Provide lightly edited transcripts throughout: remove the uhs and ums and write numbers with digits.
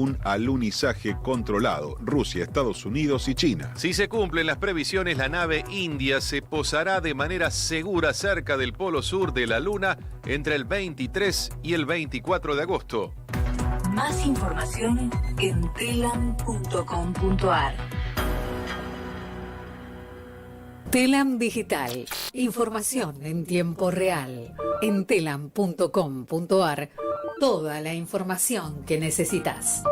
un alunizaje controlado. Rusia, Estados Unidos y China. Si se cumplen las previsiones, la nave India se posará de manera segura cerca del polo sur de la Luna entre el 23 y el 24 de agosto. Más información en telam.com.ar. Telam Digital. Información en tiempo real. En telam.com.ar. Toda la información que necesitas.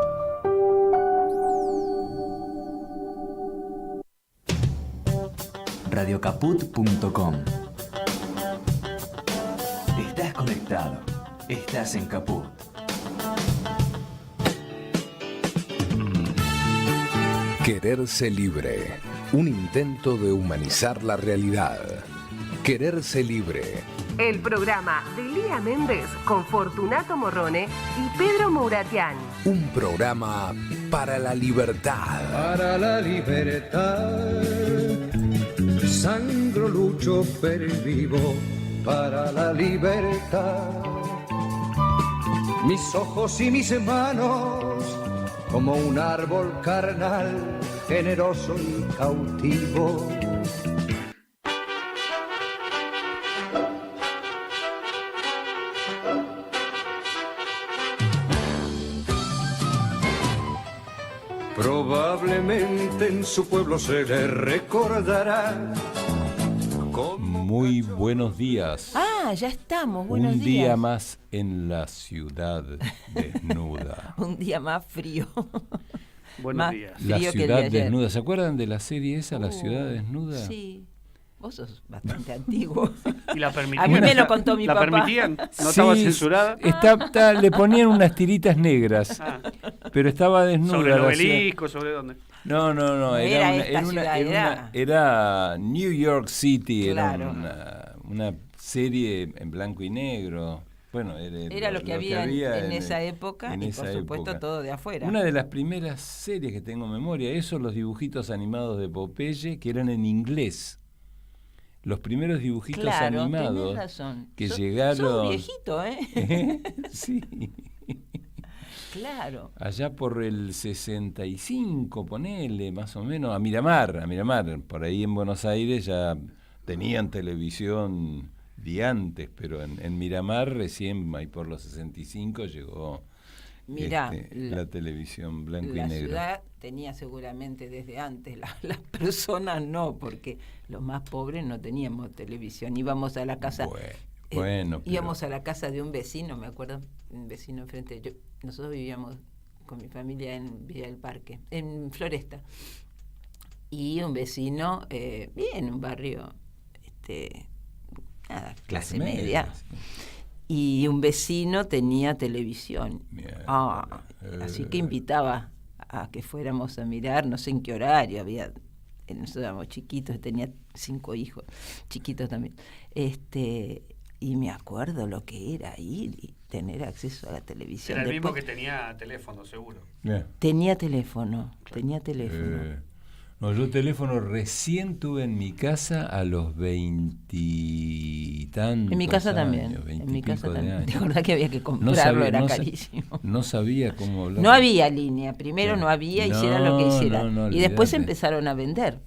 Radiocaput.com. Estás conectado. Estás en Caput. Quererse libre. Un intento de humanizar la realidad. Quererse libre. El programa de Lía Méndez con Fortunato Morrone y Pedro Mouratian. Un programa para la libertad. Para la libertad. Sangro, lucho, pervivo para la libertad. Mis ojos y mis manos como un árbol carnal, generoso y cautivo. Probablemente en su pueblo se le recordará. Muy buenos días. Ah, ya estamos, buenos días. Un día más en la ciudad desnuda. Un día más frío. Buenos días. La ciudad desnuda. ¿Se acuerdan de la serie esa, La ciudad desnuda? Sí. Vos sos bastante antiguo. ¿Y la permitían? A mí me lo contó mi papá. ¿La permitían? ¿No estaba censurada? Le ponían unas tiritas negras, pero estaba desnuda. ¿Sobre el obelisco? ¿Sobre dónde? No. Era New York City, claro. Era una serie en blanco y negro. Bueno, era lo que había en esa época y por supuesto todo de afuera. Una de las primeras series que tengo en memoria, los dibujitos animados de Popeye, que eran en inglés. Los primeros dibujitos animados que llegaron... Sos viejito, ¿eh? Sí. Claro. Allá por el 65, ponele, más o menos, a Miramar. Por ahí en Buenos Aires ya tenían televisión de antes, pero en Miramar recién, ahí por los 65, llegó la televisión blanco y negro. La ciudad tenía seguramente desde antes, las personas no, porque los más pobres no teníamos televisión. Íbamos a la casa... íbamos a la casa de un vecino, me acuerdo, un vecino enfrente. Nosotros vivíamos con mi familia en Villa del Parque, en Floresta. Y un vecino, bien, un barrio, clase media. Y un vecino tenía televisión. Así que invitaba a que fuéramos a mirar, no sé en qué horario, nosotros éramos chiquitos, tenía 5 hijos, chiquitos también. Y me acuerdo lo que era ir y tener acceso a la televisión. Era el mismo que tenía teléfono, seguro. Tenía teléfono. No, yo teléfono recién tuve en mi casa a los 20 y tantos. En mi casa años, también. 20 En mi casa también. años. De verdad que había que comprarlo, era carísimo. No sabía cómo hablar. No había línea. Primero no había, hicieran lo que hicieran. Y después empezaron a vender.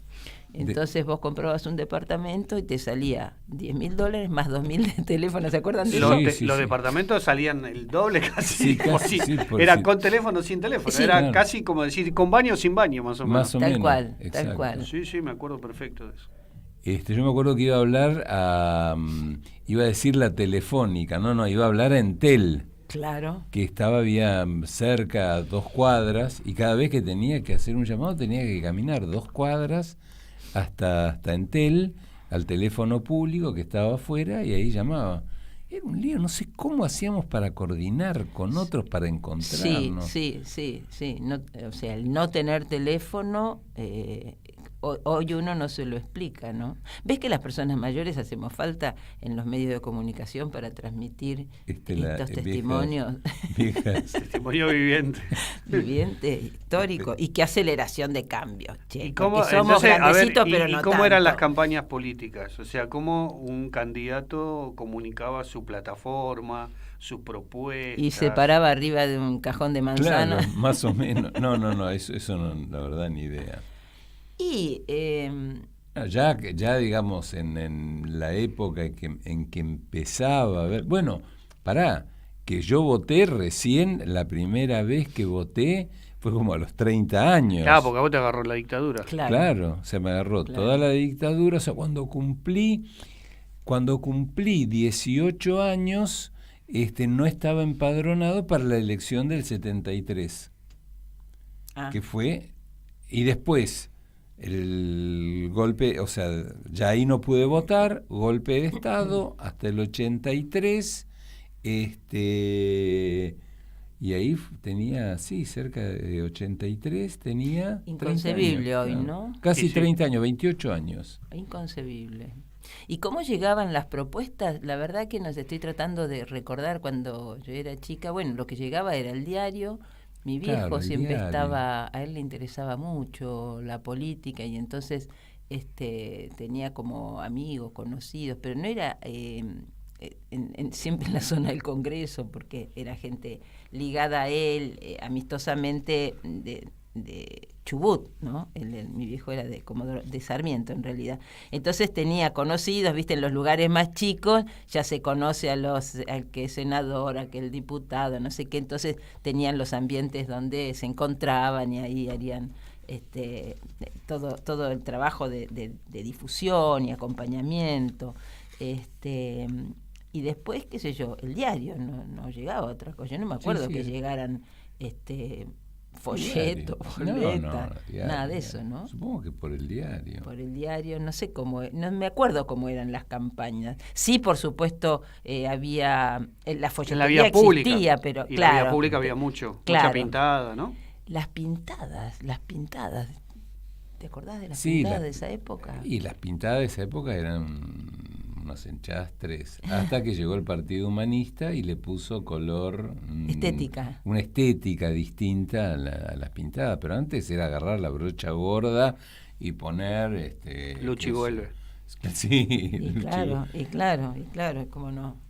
Entonces vos comprabas un departamento y te salía $10.000 más $2.000 de teléfono. ¿Se acuerdan de eso? Los departamentos salían el doble casi. Era con teléfono o sin teléfono. Era casi como decir con baño o sin baño, más o menos. Tal cual. Sí, me acuerdo perfecto de eso. Yo me acuerdo que iba a hablar iba a decir la telefónica, iba a hablar a Entel. Claro. Que había cerca 2 cuadras y cada vez que tenía que hacer un llamado tenía que caminar 2 cuadras hasta Entel, al teléfono público que estaba afuera y ahí llamaba. Era un lío, no sé cómo hacíamos para coordinar con otros para encontrarnos. Sí. El no tener teléfono hoy uno no se lo explica, ¿no? ¿Ves que las personas mayores hacemos falta en los medios de comunicación para transmitir estos testimonios? Testimonio viviente. Viviente, histórico. Y qué aceleración de cambios, che. ¿Y cómo, somos grandecitos, pero no ¿y cómo tanto. eran las campañas políticas? O sea, ¿cómo un candidato comunicaba su plataforma, sus propuestas? Y se paraba arriba de un cajón de manzana. Claro, más o menos. No, eso no, la verdad, ni idea. Y ya digamos, en la época en que empezaba a ver... Bueno, que yo voté recién, la primera vez que voté fue como a los 30 años. Claro, porque a vos te agarró la dictadura. Claro, se me agarró toda la dictadura. O sea, cuando cumplí 18 años, no estaba empadronado para la elección del 73. Que fue... Y después... el golpe, o sea, ya ahí no pude votar, golpe de Estado, hasta el 83, y ahí tenía, cerca de 83, tenía... Inconcebible 30 años, hoy, ¿no? Casi 30 años, 28 años. Inconcebible. ¿Y cómo llegaban las propuestas? La verdad que nos estoy tratando de recordar cuando yo era chica. Bueno, lo que llegaba era el diario. Mi viejo siempre estaba, a él le interesaba mucho la política y entonces tenía como amigos, conocidos, pero no era siempre en la zona del Congreso, porque era gente ligada a él amistosamente de Chubut, ¿no? Mi viejo era de Sarmiento en realidad. Entonces tenía conocidos, viste, en los lugares más chicos ya se conoce al que es senador, al que es el diputado, no sé qué, entonces tenían los ambientes donde se encontraban y ahí harían todo el trabajo de difusión y acompañamiento. Y después, qué sé yo, el diario, no llegaba otra cosa. Yo no me acuerdo que llegaran folletos, boletas, nada de eso, ¿no? Supongo que por el diario. Por el diario, no sé no me acuerdo cómo eran las campañas. Sí, por supuesto, había la folletería existía, pero y la vía pública había mucha pintada, ¿no? Las pintadas. ¿Te acordás de las pintadas de esa época? Y las pintadas de esa época eran unos enchastres, hasta que llegó el Partido Humanista y le puso color... estética. Una estética distinta a las pintadas, pero antes era agarrar la brocha gorda y poner... Luchi vuelve. Sí. Y claro, cómo no.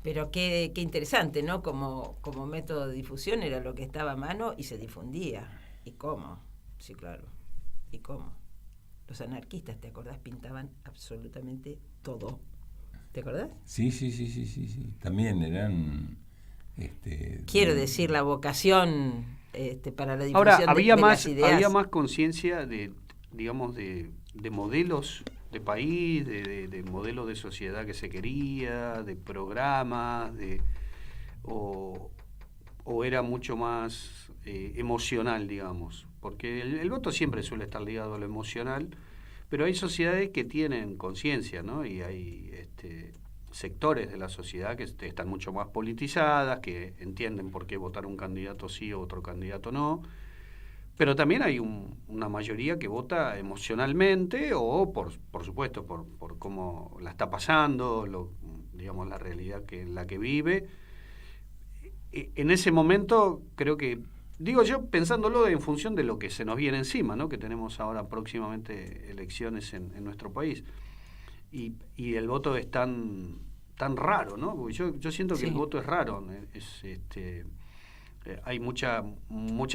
Pero qué interesante, ¿no? Como método de difusión era lo que estaba a mano y se difundía. ¿Y cómo? Sí, claro. ¿Y cómo? Los anarquistas, ¿te acordás? Pintaban absolutamente todo. ¿Te acordás? Sí. También eran... Quiero decir, la vocación para la difusión. Ahora, había las ideas. Había más conciencia de modelos de país, de modelos de sociedad que se quería, de programas, o era mucho más emocional, digamos. Porque el voto siempre suele estar ligado a lo emocional, pero hay sociedades que tienen conciencia, ¿no? Y hay sectores de la sociedad que están mucho más politizadas, que entienden por qué votar un candidato sí o otro candidato no. Pero también hay una mayoría que vota emocionalmente o, por supuesto, por cómo la está pasando, digamos, la realidad en la que vive. En ese momento creo que... Digo yo, pensándolo en función de lo que se nos viene encima, ¿no? Que tenemos ahora próximamente elecciones en nuestro país. Y el voto es tan raro, ¿no? Porque yo siento que el voto es raro. Hay mucha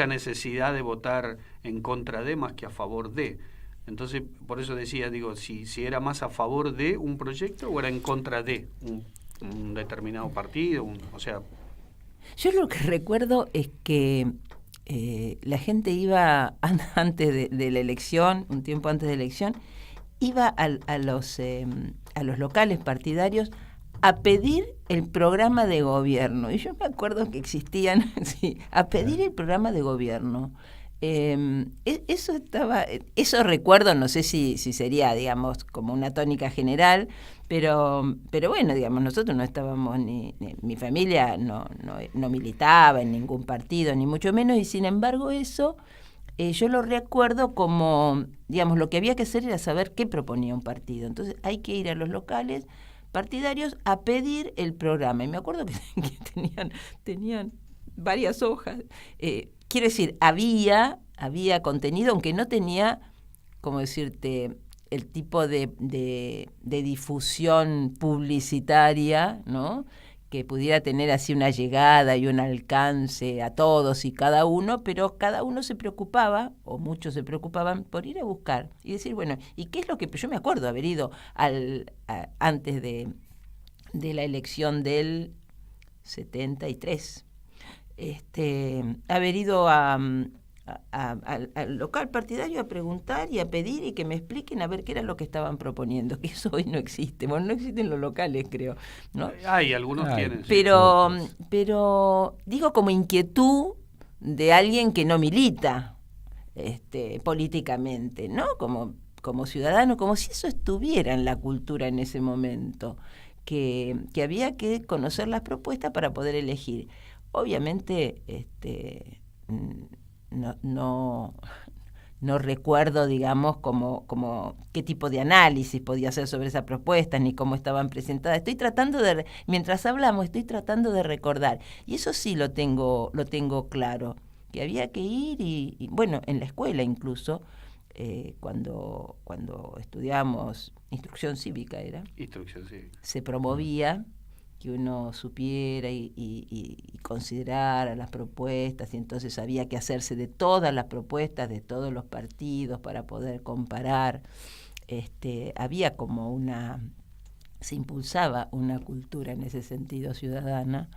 necesidad de votar en contra de más que a favor de. Entonces, por eso decía, si era más a favor de un proyecto o era en contra de un determinado partido, o sea... Yo lo que recuerdo es que la gente iba antes de la elección, un tiempo antes de la elección, iba a los locales partidarios a pedir el programa de gobierno. Y yo me acuerdo que existían, a pedir el programa de gobierno. Eso recuerdo, no sé si sería, digamos, como una tónica general, pero bueno, digamos, nosotros no estábamos mi familia no militaba en ningún partido, ni mucho menos, y sin embargo eso yo lo recuerdo como, digamos, lo que había que hacer era saber qué proponía un partido. Entonces hay que ir a los locales partidarios a pedir el programa. Y me acuerdo que tenían varias hojas. Quiero decir, había contenido, aunque no tenía, como decirte, el tipo de difusión publicitaria, ¿no?, que pudiera tener así una llegada y un alcance a todos y cada uno, pero cada uno se preocupaba, o muchos se preocupaban, por ir a buscar y decir, bueno, ¿y qué es lo que...? Yo me acuerdo haber ido antes de la elección del 73, haber ido al local partidario a preguntar y a pedir y que me expliquen a ver qué era lo que estaban proponiendo, que eso hoy no existe. Bueno, no existen los locales, creo, ¿no? Hay, algunos tienen. Pero digo, como inquietud de alguien que no milita políticamente, ¿no? Como ciudadano, como si eso estuviera en la cultura en ese momento, que había que conocer las propuestas para poder elegir. Obviamente, no recuerdo, digamos, como qué tipo de análisis podía hacer sobre esas propuestas, ni cómo estaban presentadas. Mientras hablamos, estoy tratando de recordar. Y eso sí lo tengo claro, que había que ir y bueno, en la escuela incluso, cuando estudiamos instrucción cívica, se promovía que uno supiera y considerara las propuestas, y entonces había que hacerse de todas las propuestas de todos los partidos para poder comparar. Había como se impulsaba una cultura en ese sentido ciudadana,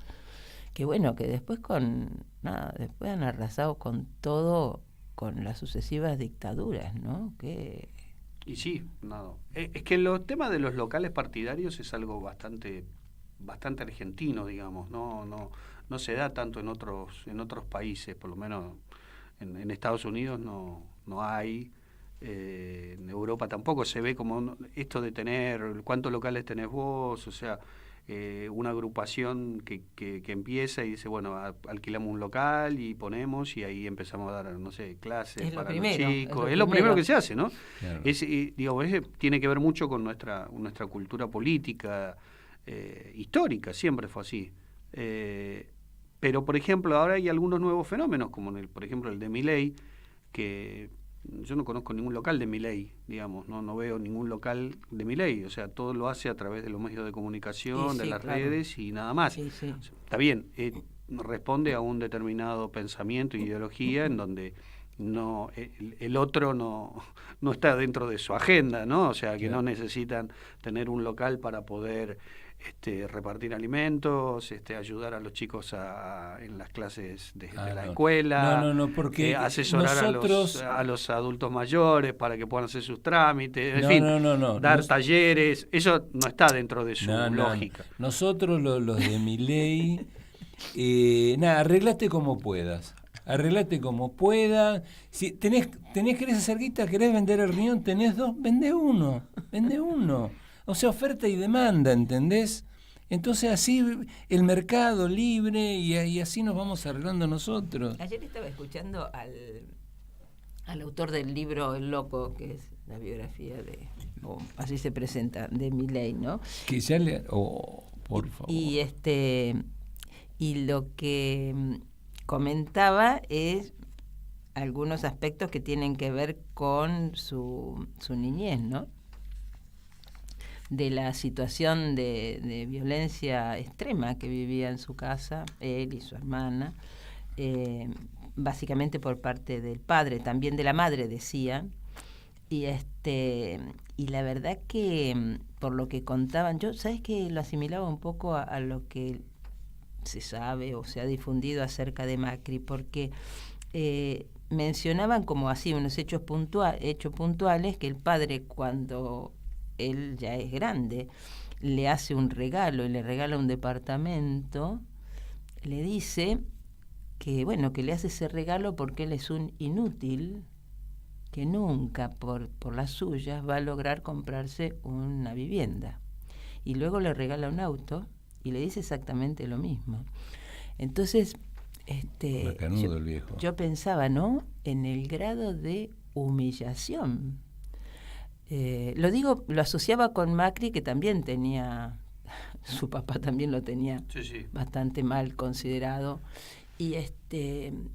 que bueno, que después después han arrasado con todo, con las sucesivas dictaduras, ¿no? Y sí, es que el tema de los locales partidarios es algo bastante argentino, digamos, no se da tanto en otros países, por lo menos en Estados Unidos no hay, en Europa tampoco se ve como esto de tener cuántos locales tenés vos, o sea, una agrupación que empieza y dice, bueno, alquilamos un local y ponemos, y ahí empezamos a dar, no sé, clases para los chicos. Es lo primero que se hace, ¿no? Claro. Tiene que ver mucho con nuestra cultura política, histórica, siempre fue así. Pero, por ejemplo, ahora hay algunos nuevos fenómenos, como por ejemplo el de Milei, que yo no conozco ningún local de Milei, digamos, no veo ningún local de Milei, o sea, todo lo hace a través de los medios de comunicación, de las redes y nada más. Sí. Está bien, responde a un determinado pensamiento e ideología en donde el otro no está dentro de su agenda, ¿no? O sea, que no necesitan tener un local para poder repartir alimentos, ayudar a los chicos en las clases de la escuela, porque asesorar a los adultos mayores para que puedan hacer sus trámites, dar talleres. Eso no está dentro de su lógica. Nosotros los de Milei, arreglate como puedas. Si querés hacer guita, querés vender el riñón, tenés dos, vende uno. O sea, oferta y demanda, ¿entendés? Entonces así el mercado libre y así nos vamos arreglando nosotros. Ayer estaba escuchando al autor del libro El Loco, que es la biografía así se presenta, de Milei, ¿no? Que ya por favor. Y lo que comentaba es algunos aspectos que tienen que ver con su niñez, ¿no? De la situación de violencia extrema que vivía en su casa, él y su hermana, básicamente por parte del padre, también de la madre, decían, y la verdad que por lo que contaban, yo, ¿sabes qué? Lo asimilaba un poco a lo que se sabe o se ha difundido acerca de Macri, porque mencionaban como así unos hechos puntuales, que el padre, cuando él ya es grande, le hace un regalo y le regala un departamento, le dice que le hace ese regalo porque él es un inútil que nunca por las suyas va a lograr comprarse una vivienda, y luego le regala un auto y le dice exactamente lo mismo. Entonces Macanudo el viejo. Yo pensaba, ¿no?, en el grado de humillación. Lo asociaba con Macri, que también tenía, su papá también lo tenía bastante mal considerado. Y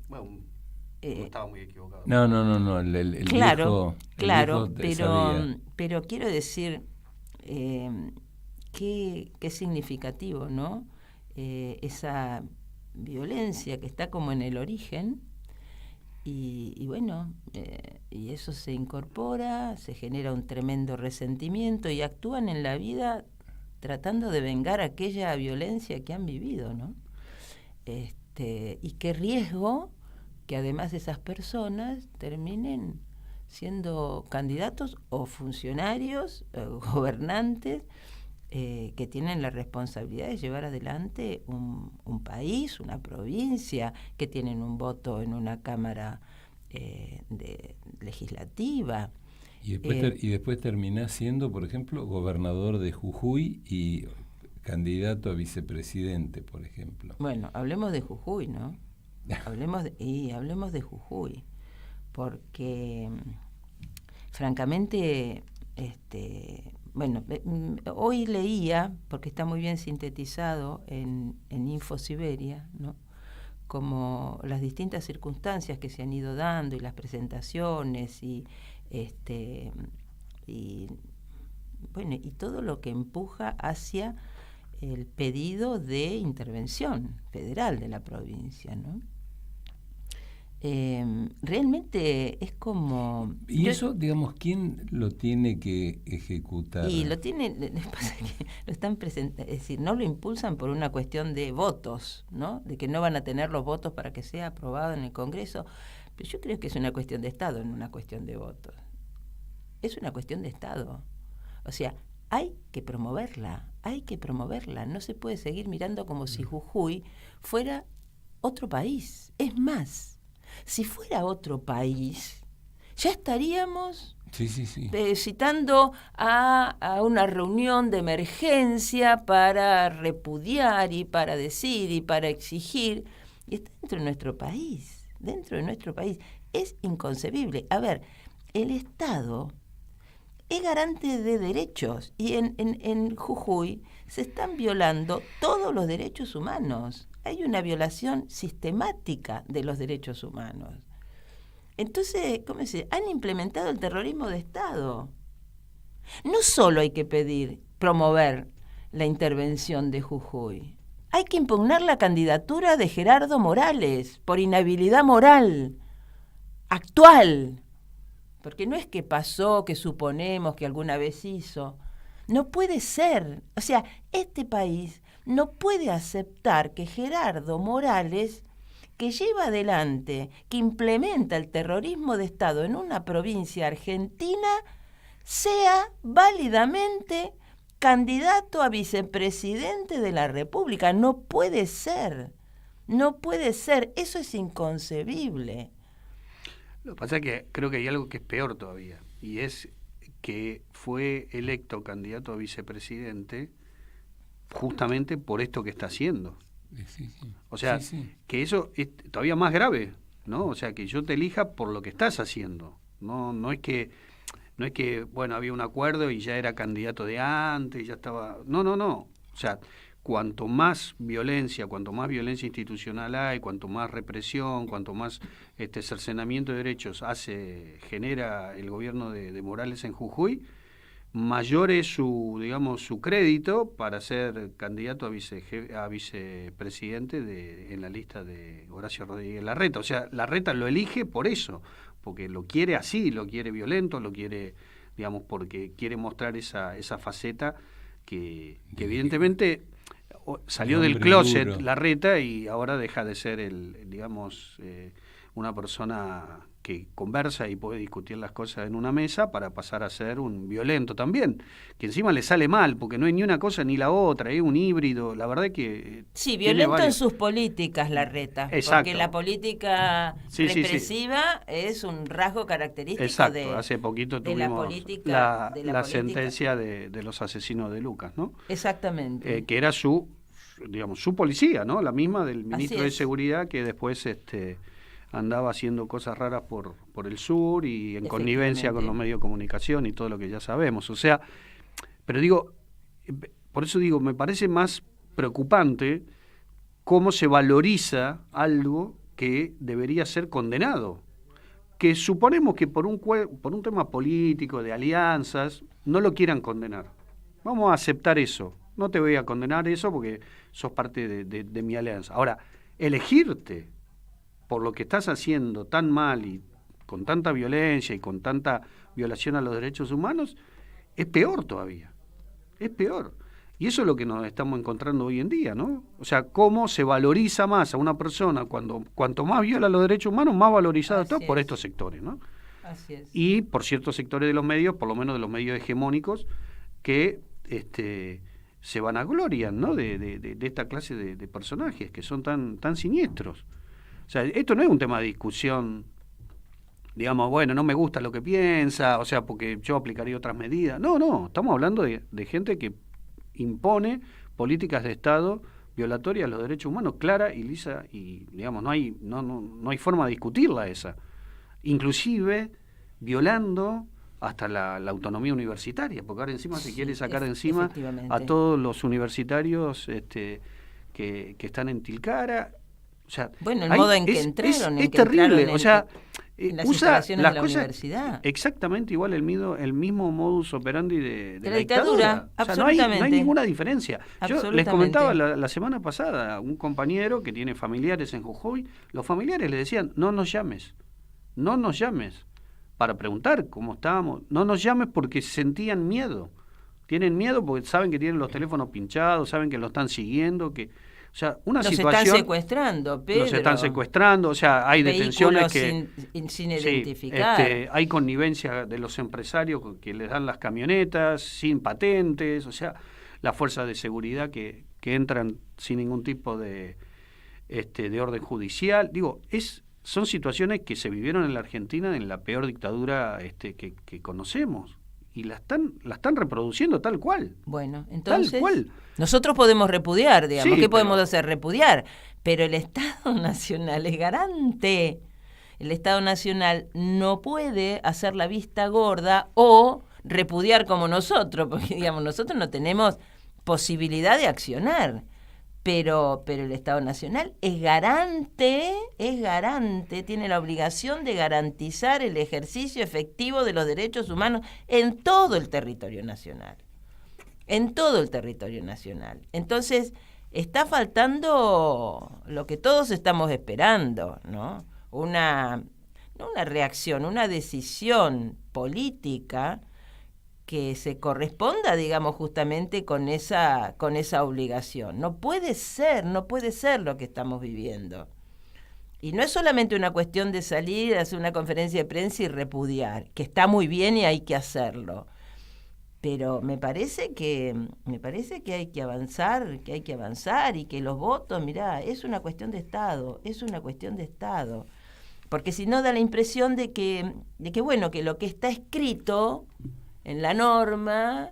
bueno, no estaba muy equivocado. No, el claro, viejo pero quiero decir, qué significativo, ¿no? Esa violencia que está como en el origen, y bueno, y eso se incorpora, se genera un tremendo resentimiento y actúan en la vida tratando de vengar aquella violencia que han vivido, ¿no? Y qué riesgo que además esas personas terminen siendo candidatos o funcionarios, gobernantes, que tienen la responsabilidad de llevar adelante un país, una provincia, que tienen un voto en una cámara legislativa. Y después terminás siendo, por ejemplo, gobernador de Jujuy y candidato a vicepresidente, por ejemplo. Bueno, hablemos de Jujuy, ¿no? hablemos de Jujuy, porque francamente, bueno, hoy leía, porque está muy bien sintetizado en Info Siberia, ¿no?, como las distintas circunstancias que se han ido dando y las presentaciones y bueno, y todo lo que empuja hacia el pedido de intervención federal de la provincia, ¿no? Realmente es como... ¿Y eso, digamos, quién lo tiene que ejecutar? Y lo pasa que lo están presentando, es decir, no lo impulsan por una cuestión de votos, ¿no?, de que no van a tener los votos para que sea aprobado en el Congreso, pero yo creo que es una cuestión de Estado, no una cuestión de votos. Es una cuestión de Estado. O sea, hay que promoverla, no se puede seguir mirando como si Jujuy fuera otro país. Es más, si fuera otro país, ya estaríamos citando a una reunión de emergencia para repudiar y para decir y para exigir. Y está dentro de nuestro país, Es inconcebible. A ver, el Estado es garante de derechos y en Jujuy se están violando todos los derechos humanos. Hay una violación sistemática de los derechos humanos. Entonces, ¿cómo se dice? Han implementado el terrorismo de Estado. No solo hay que promover la intervención de Jujuy, hay que impugnar la candidatura de Gerardo Morales por inhabilidad moral actual. Porque no es que pasó, que suponemos que alguna vez hizo. No puede ser. O sea, este país no puede aceptar que Gerardo Morales, que lleva adelante, que implementa el terrorismo de Estado en una provincia argentina, sea válidamente candidato a vicepresidente de la República. No puede ser. Eso es inconcebible. Lo que pasa es que creo que hay algo que es peor todavía, y es que fue electo candidato a vicepresidente justamente por esto que está haciendo. O sea, que eso es todavía más grave, ¿no? O sea, que yo te elija por lo que estás haciendo. No es que bueno, había un acuerdo y ya era candidato de antes y ya estaba... No. O sea, cuanto más violencia institucional hay, cuanto más represión, cuanto más cercenamiento de derechos genera el gobierno de Morales en Jujuy, mayor es su crédito para ser candidato a vicepresidente en la lista de Horacio Rodríguez Larreta. O sea, Larreta lo elige por eso, porque lo quiere así, lo quiere violento, lo quiere, porque quiere mostrar esa faceta que evidentemente salió del closet duro. Larreta, y ahora deja de ser una persona que conversa y puede discutir las cosas en una mesa para pasar a ser un violento también, que encima le sale mal, porque no es ni una cosa ni la otra, es un híbrido, la verdad que... Sí, violento en sus políticas, Larreta, porque la política represiva es un rasgo característico hace poquito tuvimos la sentencia de los asesinos de Lucas, ¿no? Exactamente. Que era su su policía, ¿no? La misma del ministro de Seguridad, que después andaba haciendo cosas raras por el sur y en connivencia con los medios de comunicación y todo lo que ya sabemos. O sea, pero digo, por eso digo, me parece más preocupante cómo se valoriza algo que debería ser condenado. Que suponemos que por un tema político, de alianzas, no lo quieran condenar. Vamos a aceptar eso. No te voy a condenar eso porque sos parte de mi alianza. Ahora, elegirte por lo que estás haciendo tan mal y con tanta violencia y con tanta violación a los derechos humanos, es peor todavía. Es peor. Y eso es lo que nos estamos encontrando hoy en día, ¿no? O sea, cómo se valoriza más a una persona cuanto más viola los derechos humanos, más valorizado está por estos sectores, ¿no? Así es. Y por ciertos sectores de los medios, por lo menos de los medios hegemónicos, que se vanaglorian, ¿no? de esta clase de personajes que son tan siniestros. O sea, esto no es un tema de discusión, digamos, bueno, no me gusta lo que piensa, o sea, porque yo aplicaría otras medidas. No, estamos hablando de gente que impone políticas de Estado violatorias a los derechos humanos, clara y lisa, y digamos, no hay forma de discutirla esa. Inclusive violando hasta la autonomía universitaria, porque ahora encima se quiere sacar de encima a todos los universitarios que están en Tilcara. O sea, bueno, el modo en que entraron, es terrible, o sea, en las usa instalaciones las de la cosas universidad. Exactamente igual el mismo modus operandi de la dictadura. O sea, no hay ninguna diferencia. Yo les comentaba la semana pasada a un compañero que tiene familiares en Jujuy, los familiares le decían, no nos llames para preguntar cómo estábamos, no nos llames porque sentían miedo. Tienen miedo porque saben que tienen los teléfonos pinchados, saben que lo están siguiendo, que... O sea, una situación... Los están secuestrando, Pedro. Los están secuestrando, o sea, hay detenciones que... sin identificar. Hay connivencia de los empresarios que les dan las camionetas sin patentes, o sea, las fuerzas de seguridad que entran sin ningún tipo de orden judicial. Digo, son situaciones que se vivieron en la Argentina en la peor dictadura que conocemos. Y la están reproduciendo tal cual. Bueno, entonces tal cual. Nosotros podemos repudiar, digamos, sí, ¿qué podemos hacer? Repudiar, pero el Estado Nacional es garante. El Estado Nacional no puede hacer la vista gorda o repudiar como nosotros, porque digamos, nosotros no tenemos posibilidad de accionar. Pero el Estado Nacional es garante, tiene la obligación de garantizar el ejercicio efectivo de los derechos humanos en todo el territorio nacional. Entonces, está faltando lo que todos estamos esperando, ¿no? No una reacción, una decisión política que se corresponda, digamos, justamente con esa obligación. No puede ser lo que estamos viviendo. Y no es solamente una cuestión de salir a hacer una conferencia de prensa y repudiar, que está muy bien y hay que hacerlo. Pero me parece que hay que avanzar, y que los votos, mirá, es una cuestión de Estado. Porque si no da la impresión de que bueno, que lo que está escrito en la norma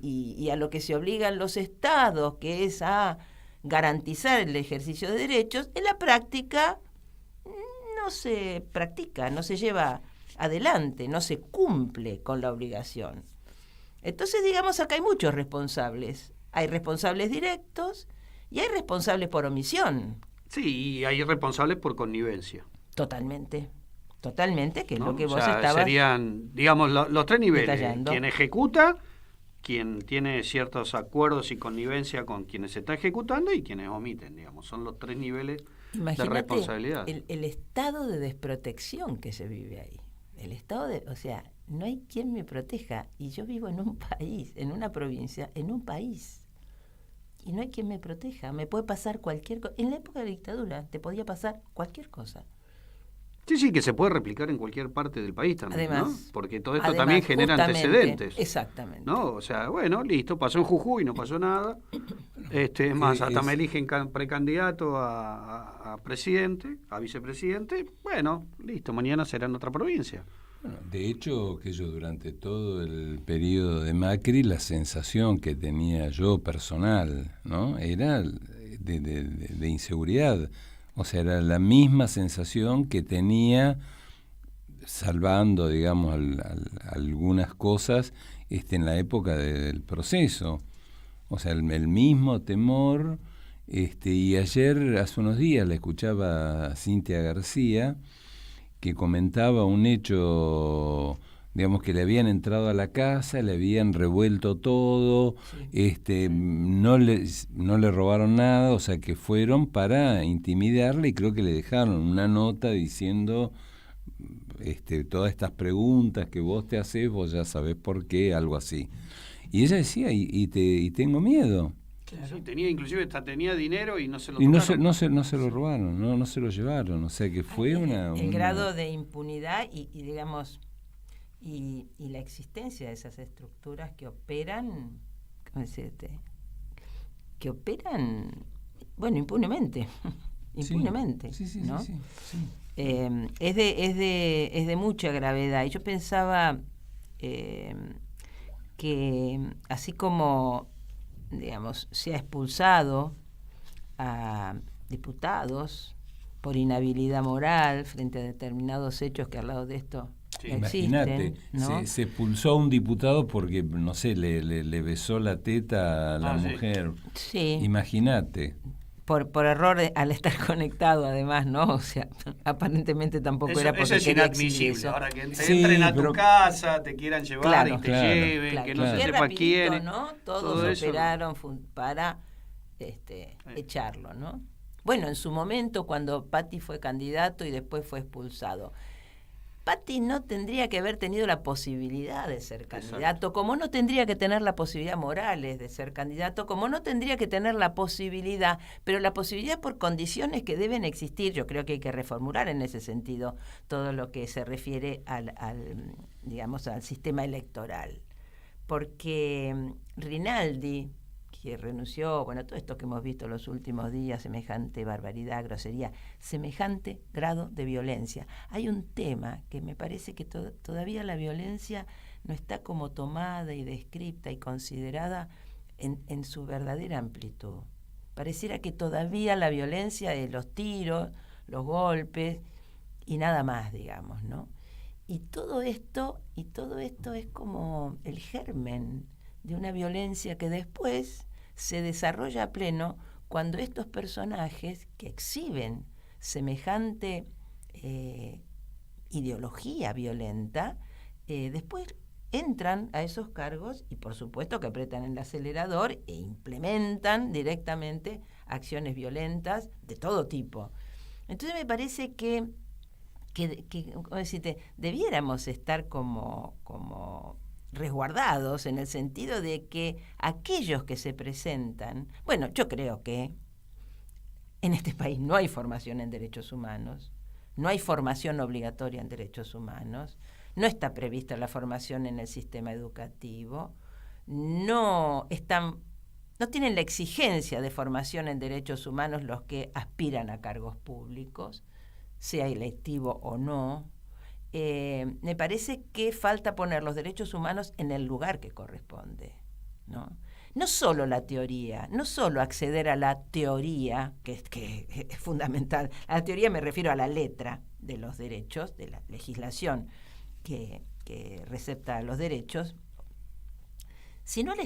y a lo que se obligan los estados, que es a garantizar el ejercicio de derechos, en la práctica no se practica, no se lleva adelante, no se cumple con la obligación. Entonces, digamos, acá hay muchos responsables. Hay responsables directos y hay responsables por omisión. Sí, y hay responsables por connivencia. Totalmente, que es lo que vos estabas... Serían, digamos, los tres niveles. Detallando. Quien ejecuta, quien tiene ciertos acuerdos y connivencia con quienes se está ejecutando y quienes omiten, digamos. Son los tres niveles de responsabilidad. El estado de desprotección que se vive ahí. O sea, no hay quien me proteja. Y yo vivo en un país, en una provincia, en un país. Y no hay quien me proteja. Me puede pasar cualquier cosa. En la época de la dictadura te podía pasar cualquier cosa. Sí, que se puede replicar en cualquier parte del país también, además, ¿no? Porque todo esto también genera antecedentes. Exactamente. ¿No? O sea, bueno, listo, pasó en Jujuy, no pasó nada. Es más, hasta me eligen precandidato a presidente, a vicepresidente. Bueno, listo, mañana será en otra provincia. Bueno, de hecho, que yo durante todo el periodo de Macri, la sensación que tenía yo personal, ¿no? Era de inseguridad. O sea, era la misma sensación que tenía, salvando, digamos, algunas cosas en la época del proceso. O sea, el mismo temor. Y ayer, hace unos días, la escuchaba a Cintia García, que comentaba un hecho, digamos, que le habían entrado a la casa, le habían revuelto todo, no le robaron nada, o sea, que fueron para intimidarle, y creo que le dejaron una nota diciendo todas estas preguntas que vos te haces, vos ya sabés por qué, algo así. Y ella decía, y tengo miedo. Claro. Sí, tenía dinero y no se lo robaron. Y no se lo robaron, no se lo llevaron, o sea que fue el grado de impunidad y digamos, y la existencia de esas estructuras que operan, ¿cómo decirte? Que operan, bueno, impunemente, sí, ¿no? Sí. Es de mucha gravedad. Y yo pensaba que así como, digamos, se ha expulsado a diputados por inhabilidad moral frente a determinados hechos que al lado de esto existen. Imagínate, ¿no? se expulsó a un diputado porque, no sé, le besó la teta a la mujer. Sí. Imagínate. Por error al estar conectado, además, ¿no? O sea, aparentemente tampoco era porque eso es quería inadmisible. eso. Ahora que entren a tu casa, te quieran llevar y te lleven, que no se sepa quién. ¿no? Todos operaron para echarlo, ¿no? Bueno, en su momento, cuando Patti fue candidato y después fue expulsado, Patti no tendría que haber tenido la posibilidad de ser candidato, exacto, como no tendría que tener la posibilidad Morales de ser candidato, como no tendría que tener la posibilidad, pero la posibilidad por condiciones que deben existir. Yo creo que hay que reformular en ese sentido todo lo que se refiere al sistema electoral. Porque Rinaldi, que renunció, bueno, todo esto que hemos visto los últimos días, semejante barbaridad, grosería, semejante grado de violencia. Hay un tema que me parece que todavía la violencia no está como tomada y descripta y considerada en su verdadera amplitud. Pareciera que todavía la violencia de los tiros, los golpes y nada más, digamos, ¿no? Y todo esto es como el germen de una violencia que después se desarrolla a pleno cuando estos personajes que exhiben semejante ideología violenta, después entran a esos cargos y por supuesto que apretan el acelerador e implementan directamente acciones violentas de todo tipo. Entonces me parece que ¿cómo decirte? Debiéramos estar como resguardados en el sentido de que aquellos que se presentan, bueno, yo creo que en este país no hay formación en derechos humanos, no hay formación obligatoria en derechos humanos, no está prevista la formación en el sistema educativo, no tienen la exigencia de formación en derechos humanos los que aspiran a cargos públicos, sea electivo o no. Me parece que falta poner los derechos humanos en el lugar que corresponde, ¿no? No solo la teoría, no solo acceder a la teoría, que es fundamental. A la teoría me refiero a la letra de los derechos, de la legislación que recepta los derechos, sino al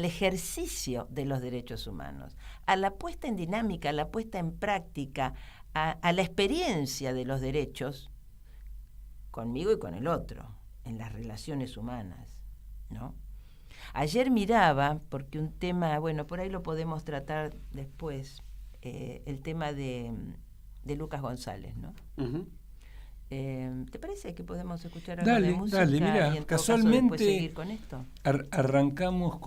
ejercicio de los derechos humanos, a la puesta en dinámica, a la puesta en práctica, a la experiencia de los derechos conmigo y con el otro, en las relaciones humanas, ¿no? Ayer miraba, porque un tema, bueno, por ahí lo podemos tratar después, el tema de Lucas González, ¿no? Uh-huh. ¿Te parece que podemos escuchar algo de música? Dale, mira, y en casualmente caso seguir con esto? Arrancamos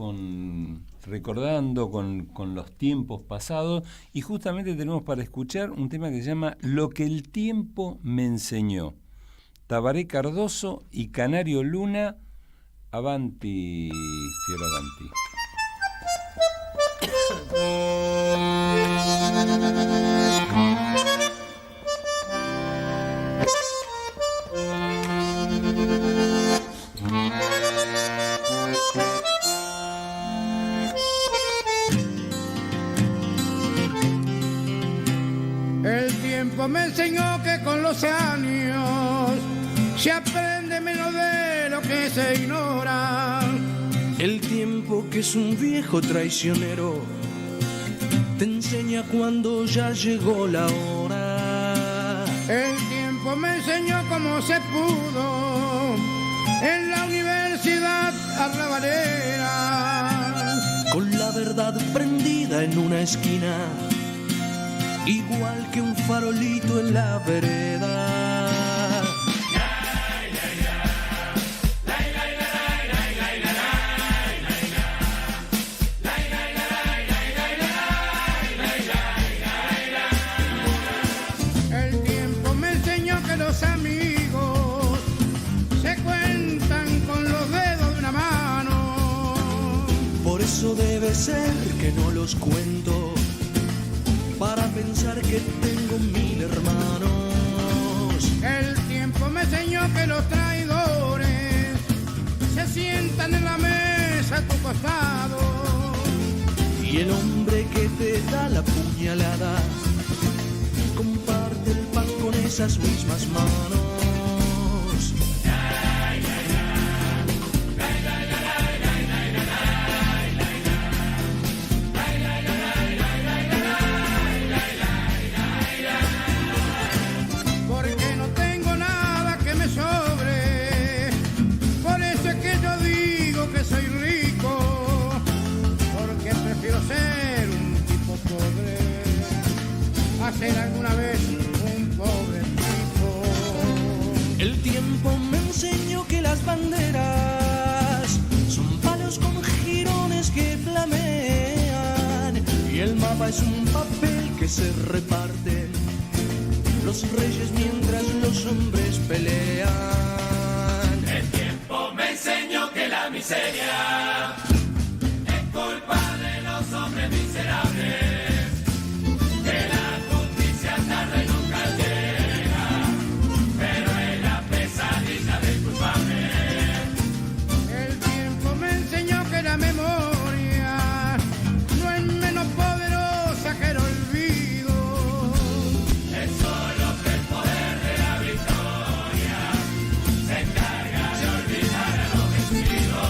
recordando con los tiempos pasados y justamente tenemos para escuchar un tema que se llama Lo que el tiempo me enseñó. Tabaré Cardoso y Canario Luna, avanti, Fioravanti. enseñó que con los años se aprende menos de lo que se ignora. El tiempo, que es un viejo traicionero, te enseña cuando ya llegó la hora. El tiempo me enseñó cómo se pudo en la universidad arrabalera, con la verdad prendida en una esquina, igual que un farolito en la vereda. El tiempo me enseñó que los amigos se cuentan con los dedos de una mano. Por eso debe ser que no los cuento, para pensar que tengo 1000 hermanos. El tiempo me enseñó que los traidores se sientan en la mesa a tu costado. Y el hombre que te da la puñalada comparte el pan con esas mismas manos. Porque no tengo nada que me sobre, por eso es que yo digo que soy rico, porque prefiero ser un tipo pobre a ser alguna vez un pobre tipo. El tiempo me enseñó que las banderas son palos con jirones que flamean, y el mapa es un papel que se reparte los reyes mientras los hombres pelean. El tiempo me enseñó que la miseria es culpa de los hombres miserables, que la justicia tarde nunca llega, pero es la pesadilla del culpable. El tiempo me enseñó que la memoria no es menos poderosa que el olvido. Es solo que el poder de la victoria se encarga de olvidar a los vencidos.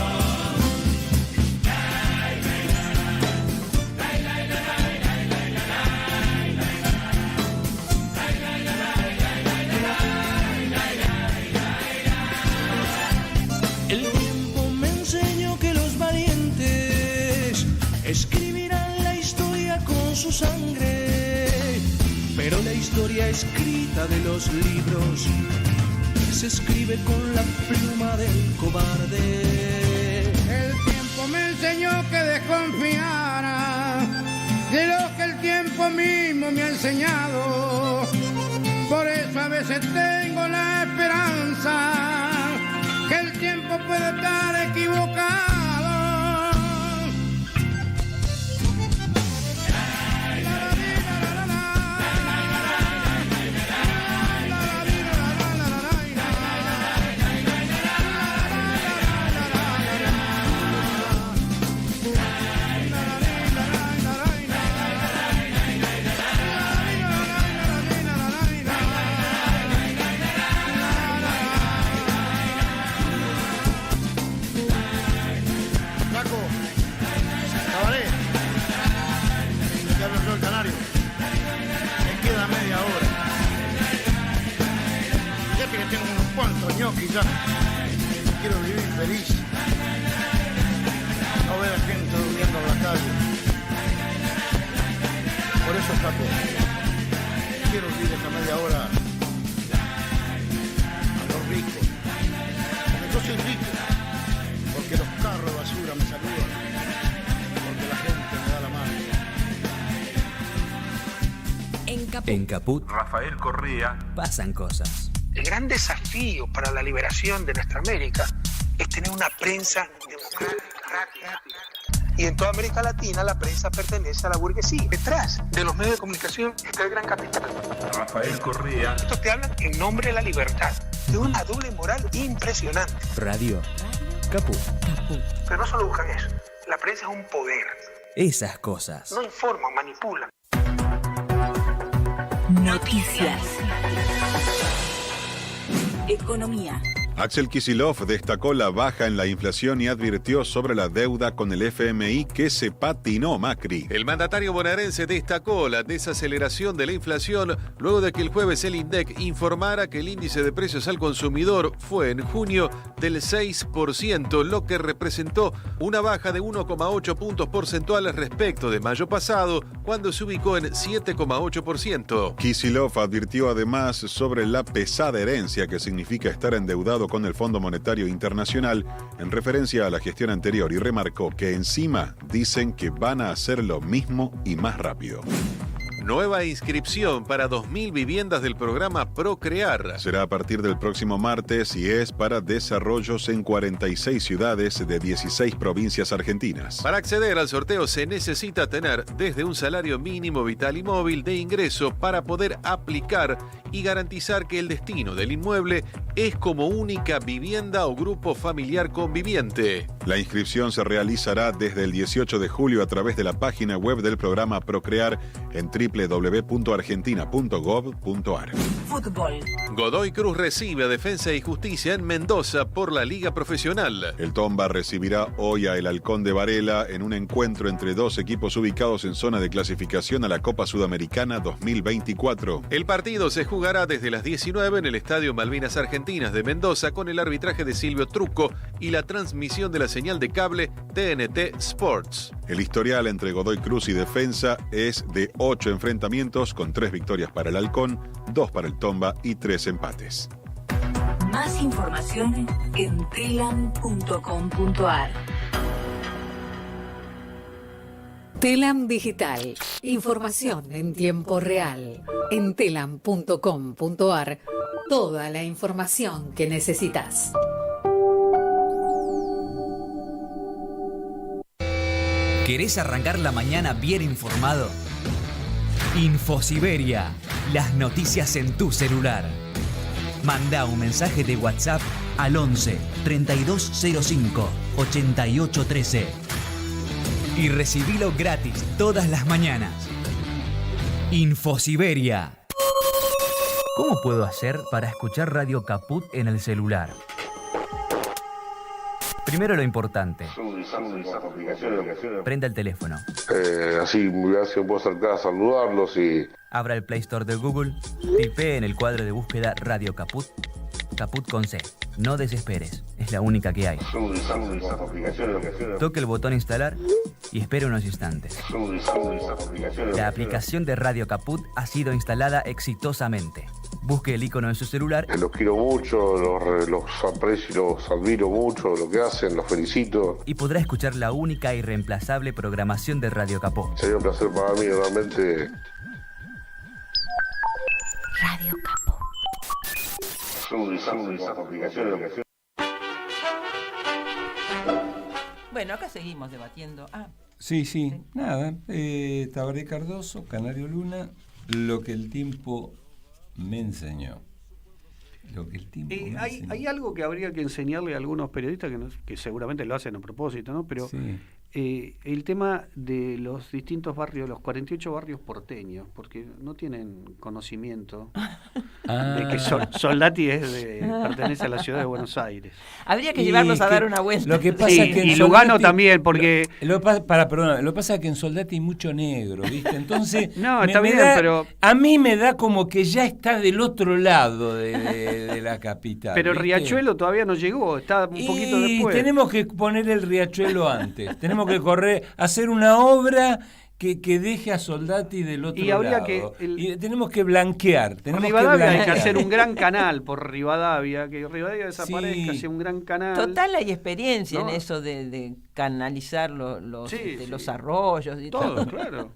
El tiempo me enseñó que los valientes escribirán la historia con su sangre, pero la historia escrita de los libros se escribe con la pluma del cobarde. El tiempo me enseñó que desconfiara de lo que el tiempo mismo me ha enseñado. Por eso a veces tengo la esperanza que el tiempo puede estar equivocado. Ya quiero vivir feliz, no ver a gente durmiendo en la calle. Por eso, Paco, quiero vivir esta media hora a los ricos, porque yo soy rico, porque los carros de basura me saludan, porque la gente me da la mano. En Caput, Rafael Correa, pasan cosas. El gran desafío para la liberación de nuestra América es tener una prensa democrática. Y en toda América Latina la prensa pertenece a la burguesía. Detrás de los medios de comunicación está el gran capital. Rafael Correa. Estos te hablan en nombre de la libertad, de una doble moral impresionante. Radio Caput. Pero no solo buscan eso, la prensa es un poder. Esas cosas. No informan, manipulan. Noticias. Economía. Axel Kicillof destacó la baja en la inflación y advirtió sobre la deuda con el FMI que se patinó Macri. El mandatario bonaerense destacó la desaceleración de la inflación luego de que el jueves el INDEC informara que el índice de precios al consumidor fue en junio del 6%, lo que representó una baja de 1,8 puntos porcentuales respecto de mayo pasado, cuando se ubicó en 7,8%. Kicillof advirtió además sobre la pesada herencia que significa estar endeudado con el Fondo Monetario Internacional en referencia a la gestión anterior y remarcó que encima dicen que van a hacer lo mismo y más rápido. Nueva inscripción para 2.000 viviendas del programa Procrear. Será a partir del próximo martes y es para desarrollos en 46 ciudades de 16 provincias argentinas. Para acceder al sorteo se necesita tener desde un salario mínimo vital y móvil de ingreso para poder aplicar y garantizar que el destino del inmueble es como única vivienda o grupo familiar conviviente. La inscripción se realizará desde el 18 de julio a través de la página web del programa Procrear en www.argentina.gov.ar. Fútbol. Godoy Cruz recibe a Defensa y Justicia en Mendoza por la Liga Profesional. El Tomba recibirá hoy a El Halcón de Varela en un encuentro entre dos equipos ubicados en zona de clasificación a la Copa Sudamericana 2024. El partido se jugará desde las 19 en el Estadio Malvinas Argentinas de Mendoza con el arbitraje de Silvio Trucco y la transmisión de la señal de cable TNT Sports. El historial entre Godoy Cruz y Defensa es de 8 enfrentamientos con 3 victorias para el Halcón, 2 para el Tomba y 3 empates. Más información en telam.com.ar. Telam Digital. Información en tiempo real. En telam.com.ar. Toda la información que necesitas. ¿Querés arrancar la mañana bien informado? Infosiberia. Las noticias en tu celular. Manda un mensaje de WhatsApp al 11 3205 8813 y recibilo gratis todas las mañanas. Infosiberia. ¿Cómo puedo hacer para escuchar Radio Caput en el celular? Primero lo importante. Prenda el teléfono. Así puedo acercar a saludarlos y... Abra el Play Store de Google, tipee en el cuadro de búsqueda Radio Caput, Caput con C. No desesperes, es la única que hay. Toque el botón instalar y espere unos instantes. La aplicación de Radio Caput ha sido instalada exitosamente. Busque el icono en su celular. Los quiero mucho, los aprecio, los admiro mucho, lo que hacen, los felicito. Y podrá escuchar la única e irreemplazable programación de Radio Caput. Sería un placer para mí, realmente. Radio Caput. Bueno, acá seguimos debatiendo. Sí. Nada. Tabaré Cardoso, Canario Luna, lo que el tiempo me enseñó. Hay algo que habría que enseñarle a algunos periodistas que seguramente lo hacen a propósito, ¿no? Pero sí. El tema de los distintos barrios, los 48 barrios porteños, porque no tienen conocimiento de que Soldati pertenece a la ciudad de Buenos Aires. Habría que llevarlos a dar una vuelta. Lo que pasa es que y Lugano también, porque... Lo que pasa es que en Soldati hay mucho negro, ¿viste? Entonces, no, está bien, pero... A mí me da como que ya está del otro lado de la capital. Pero ¿viste? Riachuelo todavía no llegó, está un poquito después. Tenemos que poner el Riachuelo antes, tenemos que hacer una obra que deje a Soldati del otro lado. Y tenemos que blanquear. Rivadavia hay que hacer un gran canal por Rivadavia, que Rivadavia desaparezca, hacer un gran canal. Total, hay experiencia en eso de canalizar los arroyos y todo. Claro.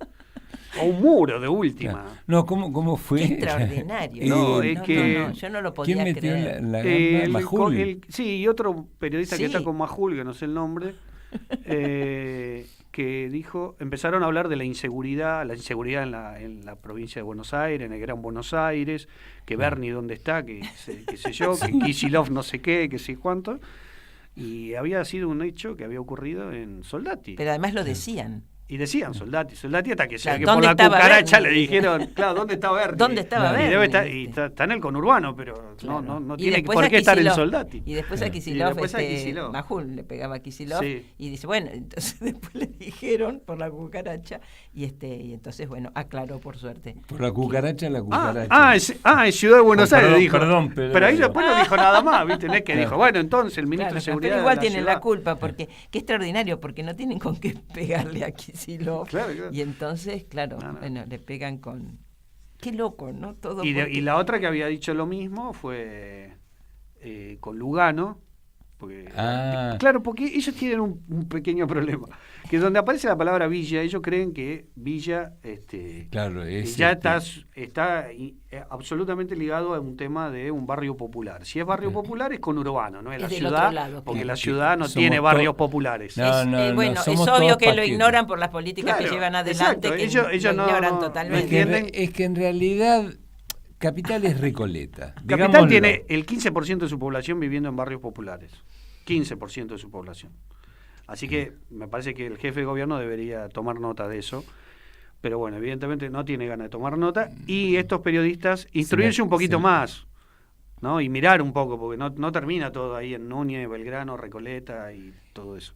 O un muro de última. No, ¿cómo fue? Qué extraordinario. Yo no lo podía creer. ¿Quién metió la gamba? Majul. Sí, y otro periodista que está con Majul, que no sé el nombre, que dijo, empezaron a hablar de la inseguridad en la provincia de Buenos Aires, en el Gran Buenos Aires, que Bernie dónde está, que sé yo, que Kicillof no sé qué, que sé cuánto, y había sido un hecho que había ocurrido en Soldati. Pero además lo decían. Y decían Soldati, hasta que, que por la cucaracha le dijeron, claro, ¿dónde está Bernie? ¿Dónde estaba Bernie? Y está en el conurbano, pero claro. no tiene por qué estar en Soldati. Y después a Kicillof, Majul le pegaba a Kicillof, y dice, bueno, entonces después le dijeron por la cucaracha, y entonces, bueno, aclaró por suerte. Por la cucaracha, la cucaracha. En Ciudad de Buenos Aires dijo. Perdón, pero ahí después no dijo nada más, ¿viste? No es que dijo, bueno, entonces el ministro de Seguridad. Pero igual tienen la culpa, porque qué extraordinario, porque no tienen con qué pegarle a Kicillof. Claro. Y entonces, claro, bueno, le pegan con... Qué loco, ¿no? Todo y la otra que había dicho lo mismo fue con Lugano, porque claro, porque ellos tienen un pequeño problema, que donde aparece la palabra villa, ellos creen que villa ya está absolutamente ligado a un tema de un barrio popular. Si es barrio popular es conurbano, no es la ciudad, porque la ciudad no tiene barrios populares. Bueno, es obvio que lo ignoran por las políticas que llevan adelante, que ellos lo ignoran totalmente. Es que en realidad Capital es Recoleta. Capital tiene el 15% de su población viviendo en barrios populares. 15% de su población. Así que me parece que el jefe de gobierno debería tomar nota de eso. Pero bueno, evidentemente no tiene ganas de tomar nota. Y estos periodistas, instruirse un poquito más, ¿no? Y mirar un poco, porque no termina todo ahí en Núñez, Belgrano, Recoleta y todo eso.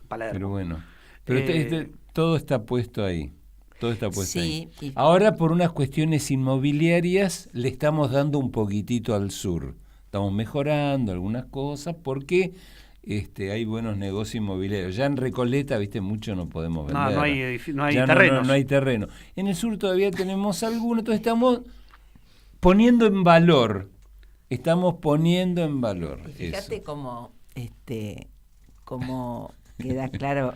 Palermo. Pero bueno. Pero todo está puesto ahí. Todo está puesto ahí. Ahora, por unas cuestiones inmobiliarias, le estamos dando un poquitito al sur. Estamos mejorando algunas cosas porque hay buenos negocios inmobiliarios. Ya en Recoleta, mucho no podemos vender. No hay terrenos. No hay terreno. En el sur todavía tenemos algunos, entonces estamos poniendo en valor. Fíjate cómo queda claro,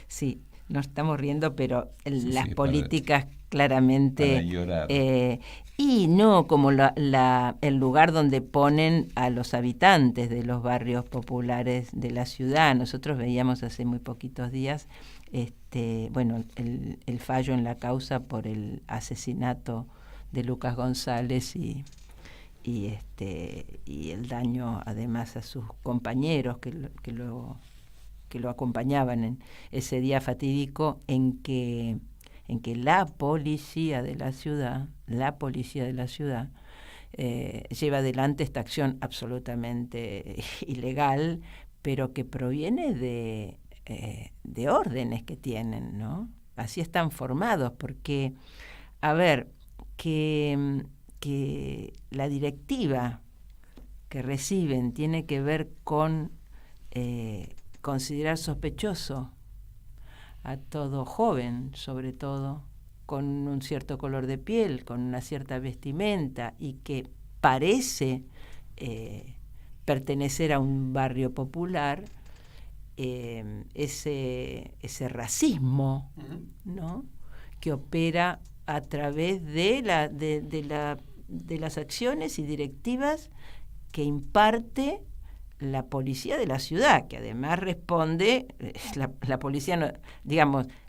sí. Nos estamos riendo, pero las políticas claramente... Para llorar. Y no como el lugar donde ponen a los habitantes de los barrios populares de la ciudad. Nosotros veíamos hace muy poquitos días el fallo en la causa por el asesinato de Lucas González y el daño además a sus compañeros que lo acompañaban en ese día fatídico en que la policía de la ciudad lleva adelante esta acción absolutamente ilegal, pero que proviene de órdenes que tienen, ¿no? Así están formados, porque, a ver, que la directiva que reciben tiene que ver con considerar sospechoso a todo joven, sobre todo, con un cierto color de piel, con una cierta vestimenta y que parece pertenecer a un barrio popular, ese racismo, ¿no?, que opera a través de las acciones y directivas que imparte la policía de la ciudad, que además responde, la policía,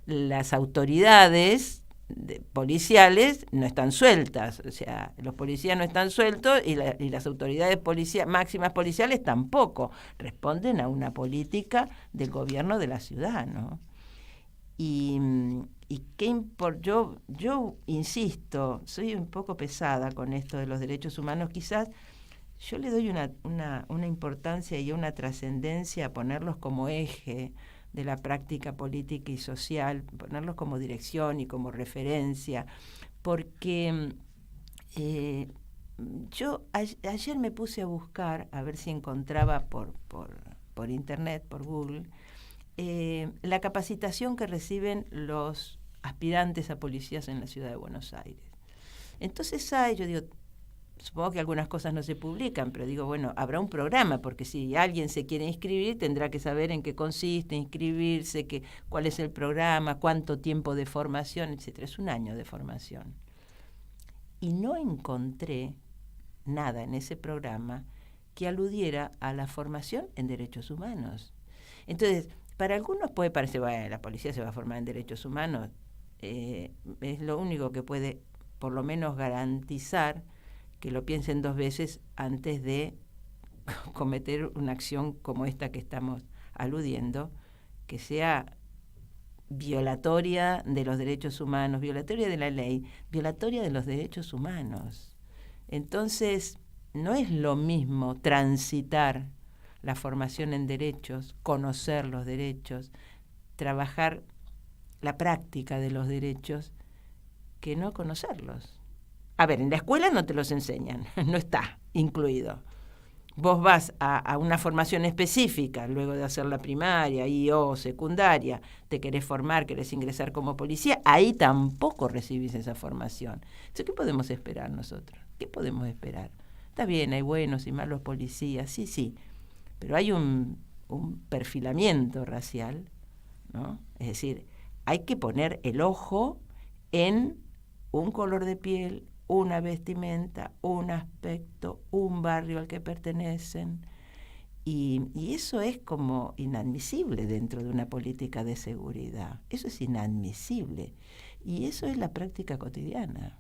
las autoridades policiales no están sueltas, o sea, los policías no están sueltos y las autoridades máximas policiales tampoco, responden a una política del gobierno de la ciudad, ¿no? Yo insisto, soy un poco pesada con esto de los derechos humanos, quizás yo le doy una importancia y una trascendencia a ponerlos como eje de la práctica política y social, ponerlos como dirección y como referencia, porque yo ayer me puse a buscar, a ver si encontraba por internet, por Google, la capacitación que reciben los aspirantes a policías en la ciudad de Buenos Aires. Entonces yo digo, supongo que algunas cosas no se publican, pero digo, bueno, habrá un programa, porque si alguien se quiere inscribir, tendrá que saber en qué consiste inscribirse, cuál es el programa, cuánto tiempo de formación, etcétera. Es 1 año de formación. Y no encontré nada en ese programa que aludiera a la formación en derechos humanos. Entonces, para algunos puede parecer, bueno, la policía se va a formar en derechos humanos. Es lo único que puede, por lo menos, garantizar que lo piensen 2 veces antes de cometer una acción como esta que estamos aludiendo, que sea violatoria de los derechos humanos, violatoria de la ley, violatoria de los derechos humanos. Entonces, no es lo mismo transitar la formación en derechos, conocer los derechos, trabajar la práctica de los derechos, que no conocerlos. A ver, en la escuela no te los enseñan, no está incluido. Vos vas a una formación específica, luego de hacer la primaria o secundaria, te querés formar, querés ingresar como policía, ahí tampoco recibís esa formación. Entonces, ¿qué podemos esperar nosotros? ¿Qué podemos esperar? Está bien, hay buenos y malos policías, sí, pero hay un perfilamiento racial, ¿no? Es decir, hay que poner el ojo en un color de piel, una vestimenta, un aspecto, un barrio al que pertenecen. Y eso es como inadmisible dentro de una política de seguridad. Eso es inadmisible. Y eso es la práctica cotidiana.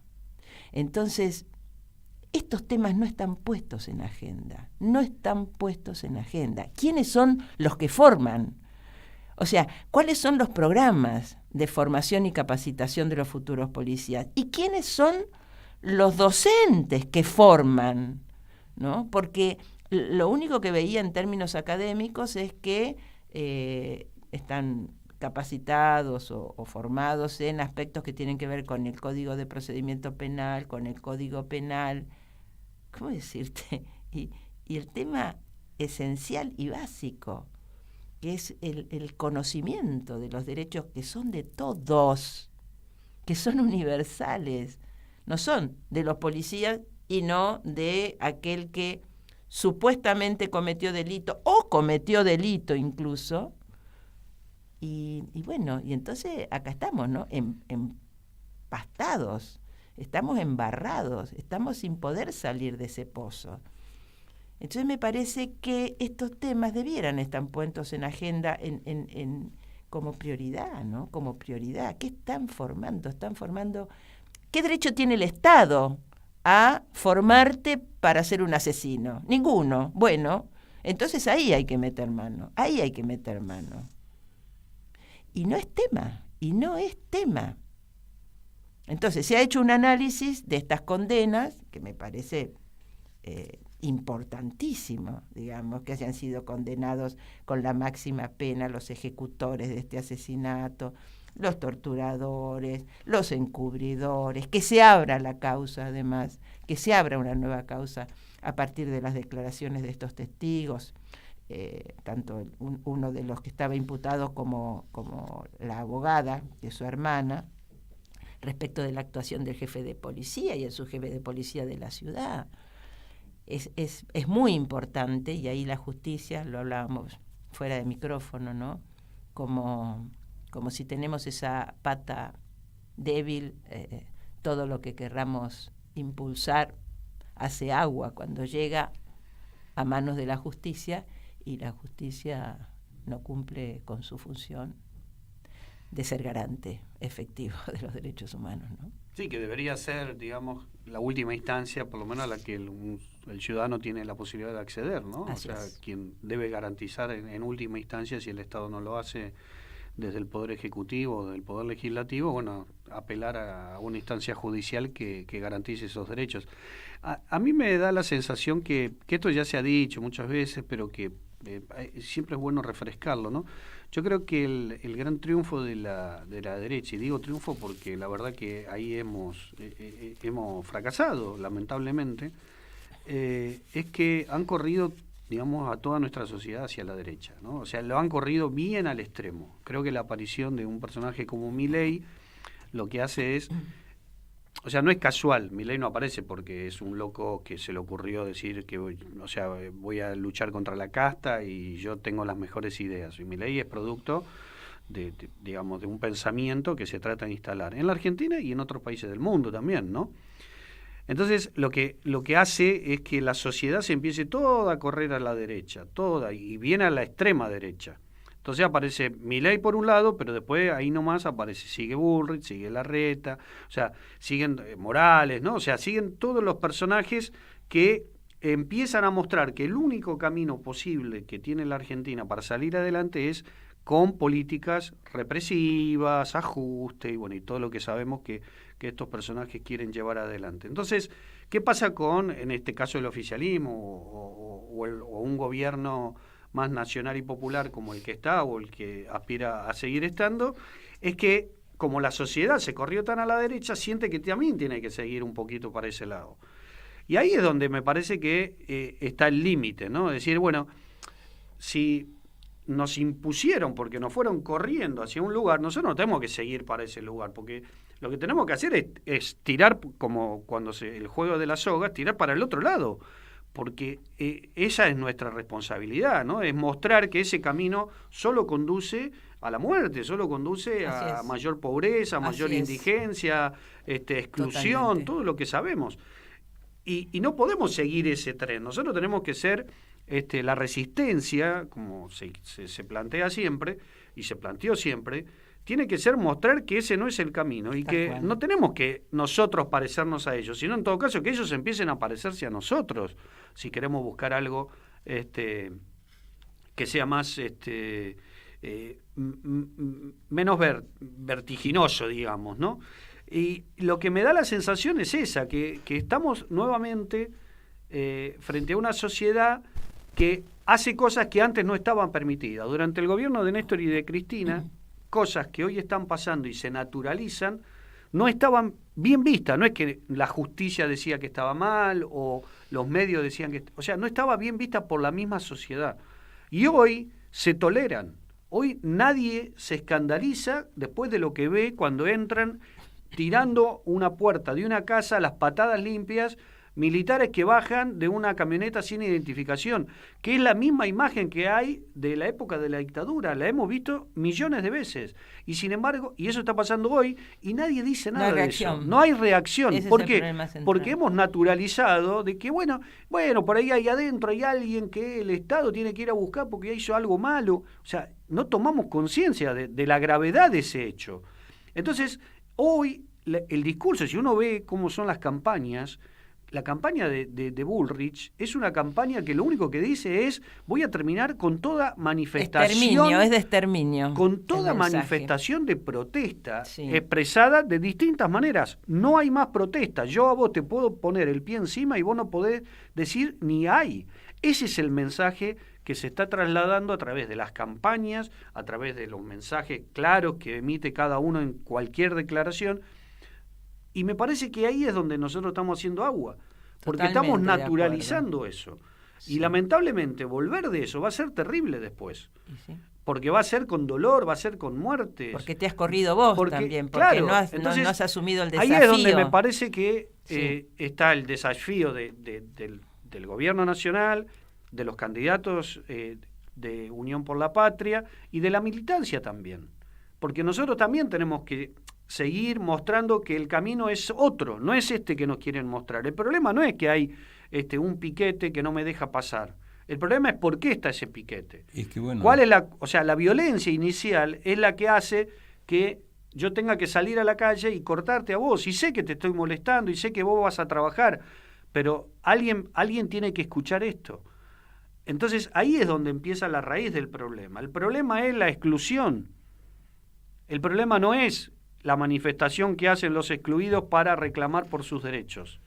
Entonces, estos temas no están puestos en agenda. No están puestos en agenda. ¿Quiénes son los que forman? O sea, ¿cuáles son los programas de formación y capacitación de los futuros policías? ¿Y quiénes son los docentes que forman? ¿No? Porque lo único que veía en términos académicos es que están capacitados o formados en aspectos que tienen que ver con el Código de Procedimiento Penal, con el Código Penal, ¿cómo decirte? Y el tema esencial y básico, que es el conocimiento de los derechos que son de todos, que son universales, no son de los policías y no de aquel que supuestamente cometió delito o cometió delito incluso. Y bueno, y entonces acá estamos, ¿no? Empastados, estamos embarrados, estamos sin poder salir de ese pozo. Entonces me parece que estos temas debieran estar puestos en agenda como prioridad, ¿no? Como prioridad. ¿Qué están formando? ¿Qué derecho tiene el Estado a formarte para ser un asesino? Ninguno. Bueno, entonces ahí hay que meter mano. Y no es tema. Entonces se ha hecho un análisis de estas condenas, que me parece importantísimo, digamos, que hayan sido condenados con la máxima pena los ejecutores de este asesinato, los torturadores, los encubridores, que se abra la causa además, que se abra una nueva causa a partir de las declaraciones de estos testigos, tanto uno de los que estaba imputado como la abogada de su hermana, respecto de la actuación del jefe de policía y el subjefe de policía de la ciudad. Es muy importante, y ahí la justicia, lo hablábamos fuera de micrófono, ¿no? Como si tenemos esa pata débil, todo lo que querramos impulsar hace agua cuando llega a manos de la justicia, y la justicia no cumple con su función de ser garante efectivo de los derechos humanos, ¿no? Sí, que debería ser, digamos, la última instancia, por lo menos a la que el ciudadano tiene la posibilidad de acceder, ¿no? Así o sea, es. Quien debe garantizar en última instancia, si el Estado no lo hace desde el Poder Ejecutivo o del Poder Legislativo, bueno, apelar a una instancia judicial que garantice esos derechos. A mí me da la sensación que esto ya se ha dicho muchas veces, pero que siempre es bueno refrescarlo, ¿no? Yo creo que el gran triunfo de la derecha, y digo triunfo porque la verdad que ahí hemos fracasado, lamentablemente, es que han corrido, digamos, a toda nuestra sociedad hacia la derecha, ¿no? O sea, lo han corrido bien al extremo. Creo que la aparición de un personaje como Milei lo que hace es... O sea, no es casual, Milei no aparece porque es un loco que se le ocurrió decir que, voy a luchar contra la casta y yo tengo las mejores ideas. Y Milei es producto de un pensamiento que se trata de instalar en la Argentina y en otros países del mundo también, ¿no? Entonces, lo que hace es que la sociedad se empiece toda a correr a la derecha, toda, y viene a la extrema derecha. Entonces aparece Milei por un lado, pero después ahí nomás sigue Bullrich, sigue Larreta, o sea, siguen Morales, ¿no? O sea, siguen todos los personajes que empiezan a mostrar que el único camino posible que tiene la Argentina para salir adelante es con políticas represivas, ajuste y todo lo que sabemos que estos personajes quieren llevar adelante. Entonces, ¿qué pasa con, en este caso, el oficialismo o un gobierno más nacional y popular como el que está o el que aspira a seguir estando? Es que como la sociedad se corrió tan a la derecha, siente que también tiene que seguir un poquito para ese lado. Y ahí es donde me parece que está el límite, ¿no? Es decir, bueno, si nos impusieron porque nos fueron corriendo hacia un lugar, nosotros no tenemos que seguir para ese lugar, porque lo que tenemos que hacer es tirar, como cuando el juego de las sogas, tirar para el otro lado, porque esa es nuestra responsabilidad, ¿no? Es mostrar que ese camino solo conduce a la muerte, solo conduce a mayor pobreza, mayor indigencia, exclusión, totalmente, todo lo que sabemos. Y no podemos seguir ese tren. Nosotros tenemos que ser la resistencia, como se plantea siempre, y se planteó siempre, tiene que ser mostrar que ese no es el camino y que no tenemos que nosotros parecernos a ellos, sino en todo caso que ellos empiecen a parecerse a nosotros, si queremos buscar algo que sea más menos vertiginoso, digamos, ¿no? Y lo que me da la sensación es esa, que estamos nuevamente frente a una sociedad que hace cosas que antes no estaban permitidas. Durante el gobierno de Néstor y de Cristina, cosas que hoy están pasando y se naturalizan, no estaban bien vistas. No es que la justicia decía que estaba mal o los medios decían que... O sea, no estaba bien vista por la misma sociedad. Y hoy se toleran. Hoy nadie se escandaliza después de lo que ve cuando entran tirando una puerta de una casa, las patadas limpias, militares que bajan de una camioneta sin identificación, que es la misma imagen que hay de la época de la dictadura, la hemos visto millones de veces, y sin embargo, y eso está pasando hoy, y nadie dice nada de eso. No hay reacción. ¿Por qué? Porque hemos naturalizado de que, bueno, por ahí adentro hay alguien que el Estado tiene que ir a buscar porque hizo algo malo. O sea, no tomamos conciencia de la gravedad de ese hecho. Entonces, hoy el discurso, si uno ve cómo son las campañas, la campaña de Bullrich es una campaña que lo único que dice es voy a terminar con toda manifestación. Es de exterminio. Con toda manifestación de protesta expresada de distintas maneras. No hay más protesta. Yo a vos te puedo poner el pie encima y vos no podés decir ni hay. Ese es el mensaje que se está trasladando a través de las campañas, a través de los mensajes claros que emite cada uno en cualquier declaración. Y me parece que ahí es donde nosotros estamos haciendo agua, porque estamos naturalizando eso. Sí. Y lamentablemente volver de eso va a ser terrible después, porque va a ser con dolor, va a ser con muerte. Porque te has corrido vos también, porque no has asumido el desafío. Ahí es donde me parece que está el desafío del gobierno nacional, de los candidatos de Unión por la Patria y de la militancia también, porque nosotros también tenemos que seguir mostrando que el camino es otro, no es este que nos quieren mostrar. El problema no es que hay un piquete que no me deja pasar. El problema es por qué está ese piquete. Es que bueno, ¿cuál es la violencia inicial es la que hace que yo tenga que salir a la calle y cortarte a vos? Y sé que te estoy molestando y sé que vos vas a trabajar, pero alguien tiene que escuchar esto. Entonces ahí es donde empieza la raíz del problema. El problema es la exclusión. El problema no es la manifestación que hacen los excluidos para reclamar por sus derechos.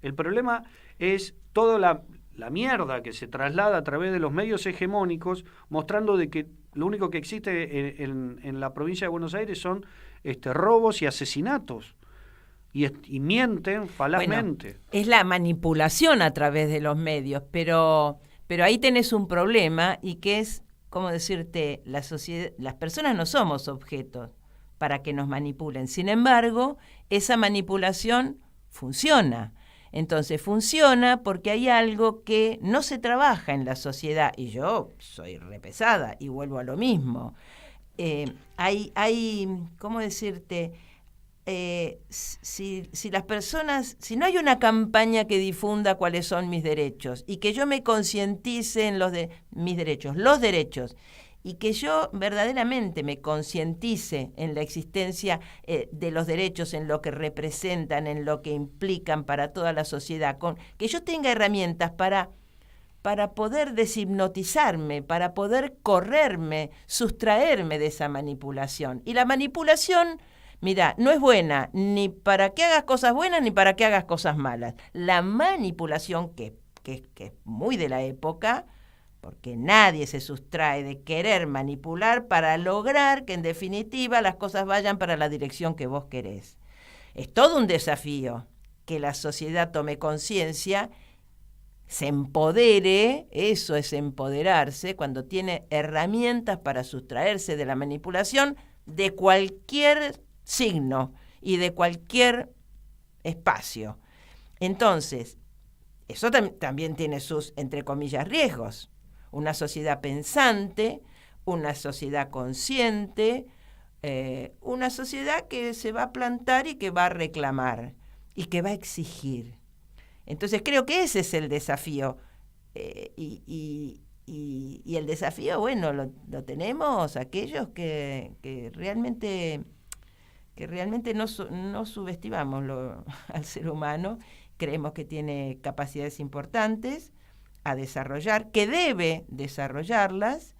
El problema es toda la mierda que se traslada a través de los medios hegemónicos, mostrando de que lo único que existe en la provincia de Buenos Aires son robos y asesinatos. Y mienten falazmente. Bueno, es la manipulación a través de los medios, pero ahí tenés un problema, y que es, ¿cómo decirte? Las personas no somos objetos para que nos manipulen. Sin embargo, esa manipulación funciona. Entonces funciona porque hay algo que no se trabaja en la sociedad, y yo soy repesada y vuelvo a lo mismo. Hay ¿cómo decirte? Si las personas, si no hay una campaña que difunda cuáles son mis derechos y que yo me concientice en mis derechos, y que yo verdaderamente me concientice en la existencia de los derechos, en lo que representan, en lo que implican para toda la sociedad, que yo tenga herramientas para para poder deshipnotizarme, para poder correrme, sustraerme de esa manipulación. Y la manipulación, mira, no es buena ni para que hagas cosas buenas ni para que hagas cosas malas. La manipulación, que es muy de la época, porque nadie se sustrae de querer manipular para lograr que en definitiva las cosas vayan para la dirección que vos querés. Es todo un desafío que la sociedad tome conciencia, se empodere, eso es empoderarse, cuando tiene herramientas para sustraerse de la manipulación de cualquier signo y de cualquier espacio. Entonces, eso también tiene sus, entre comillas, riesgos. Una sociedad pensante, una sociedad consciente, una sociedad que se va a plantar y que va a reclamar y que va a exigir. Entonces creo que ese es el desafío. Y el desafío, bueno, lo tenemos aquellos que realmente no subestimamos al ser humano. Creemos que tiene capacidades importantes a desarrollar, que debe desarrollarlas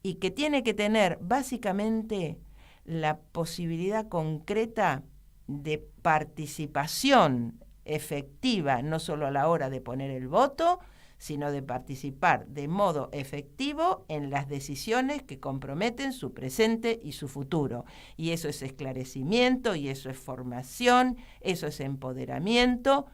y que tiene que tener básicamente la posibilidad concreta de participación efectiva, no solo a la hora de poner el voto, sino de participar de modo efectivo en las decisiones que comprometen su presente y su futuro. Y eso es esclarecimiento, y eso es formación, eso es empoderamiento,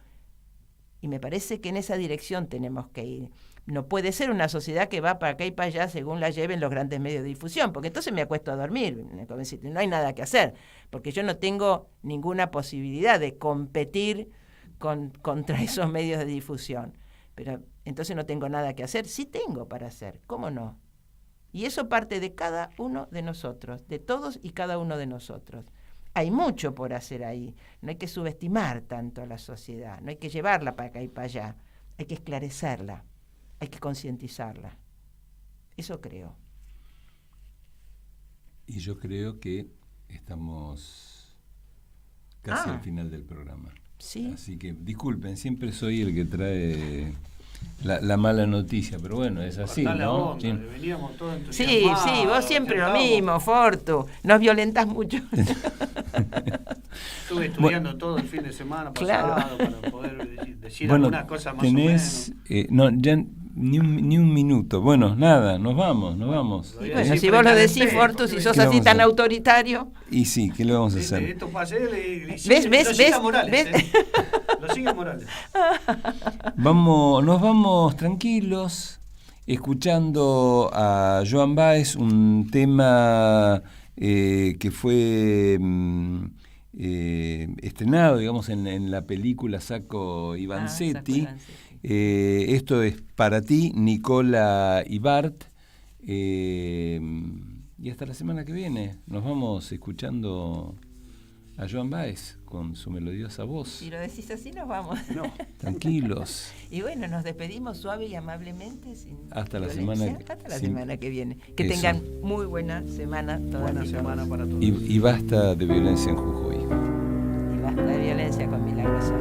y me parece que en esa dirección tenemos que ir. No puede ser una sociedad que va para acá y para allá según la lleven los grandes medios de difusión, porque entonces me acuesto a dormir, no hay nada que hacer, porque yo no tengo ninguna posibilidad de competir contra esos medios de difusión. Pero entonces no tengo nada que hacer. Sí tengo para hacer, ¿cómo no? Y eso parte de cada uno de nosotros, de todos y cada uno de nosotros. Hay mucho por hacer ahí. No hay que subestimar tanto a la sociedad, no hay que llevarla para acá y para allá. Hay que esclarecerla, hay que concientizarla. Eso creo. Y yo creo que estamos casi al final del programa. Sí. Así que disculpen, siempre soy el que trae la mala noticia, pero bueno, es así, ¿no? Onda, veníamos todos sí, vos siempre lo mismo, Fortu. Nos violentás mucho. Estuve estudiando todo el fin de semana pasado para poder decir algunas cosas más tenés, o menos. No, ya ni un minuto. Bueno, nada, nos vamos. Bueno, si vos lo decís, Fortu, si sos así tan autoritario. Y sí, ¿qué le vamos a hacer? Esto pasé, ¿Ves? Morales, lo sigue Morales. Nos vamos tranquilos, escuchando a Joan Baez, un tema que fue estrenado, digamos, en la película Sacco y Vanzetti. Esto es para ti, Nicola y Bart. Y hasta la semana que viene nos vamos escuchando a Joan Baez con su melodiosa voz. Si lo decís así, nos vamos. No. Tranquilos. Y bueno, nos despedimos suave y amablemente. Hasta la semana que viene. Que tengan muy buena semana todas. Buena semana para todos. Y basta de violencia en Jujuy. Y basta de violencia con Milagros.